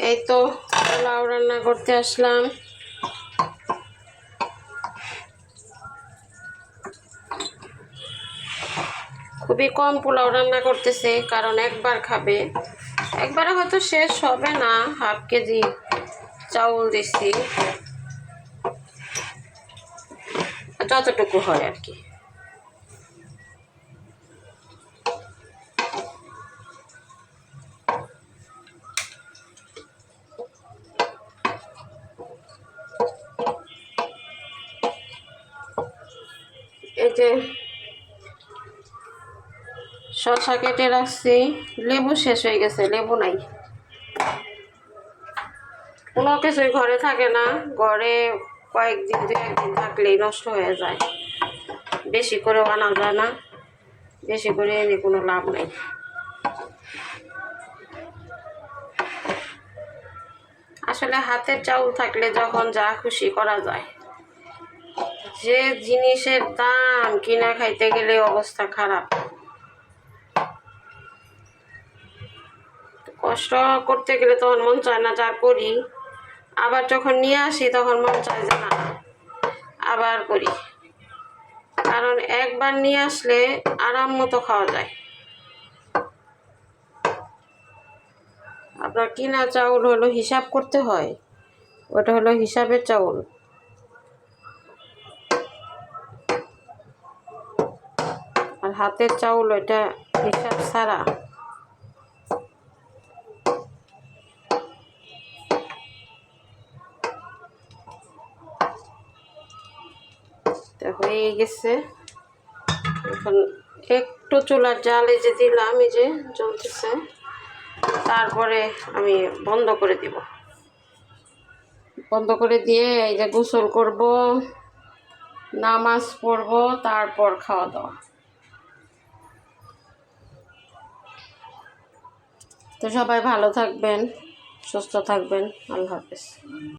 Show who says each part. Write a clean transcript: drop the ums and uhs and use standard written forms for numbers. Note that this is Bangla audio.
Speaker 1: এই তো পোলাও রান্না করতে আসলাম। খুবই কম পোলাও রান্না করতেছে, কারণ একবার খাবে, একবারে হয়তো শেষ হবে না। হাফ কেজি চাউল দিচ্ছি, যতটুকু হয় আর কি। এই যে শসা কেটে রাখছি, লেবু শেষ হয়ে গেছে, লেবু নাই। কোনো কিছুই ঘরে থাকে না, ঘরে কয়েকদিন 2-1 দিন থাকলেই নষ্ট হয়ে যায়, বেশি করেও আনা যায় না, বেশি করে এনে কোনো লাভ নেই। আসলে হাতের চাউল থাকলে যখন যা খুশি করা যায়। যে জিনিসের দাম কিনা খাইতে গেলে অবস্থা খারাপ, কষ্ট করতে গেলে তখন মন চায় না যা করি, আবার যখন নিয়ে আসি তখন মন চায় যে না আবার করি। কারণ একবার নিয়ে আসলে আরাম মতো খাওয়া যায়। আপনার কিনা চাউল হলো হিসাব করতে হয়, ওটা হলো হিসাবের চাউল। আর হাতের চাউল ওটা হিসাব ছাড়া। তো হয়ে গেছে, এখন একটু চুলার জালে যে দিলাম, এই যে জ্বলতেছে, তারপরে আমি বন্ধ করে দিব। বন্ধ করে দিয়ে এই যে গোসল করব, নামাজ পড়ব, তারপর খাওয়া দাওয়া। তো সবাই ভালো থাকবেন, সুস্থ থাকবেন, আল্লাহ হাফেজ।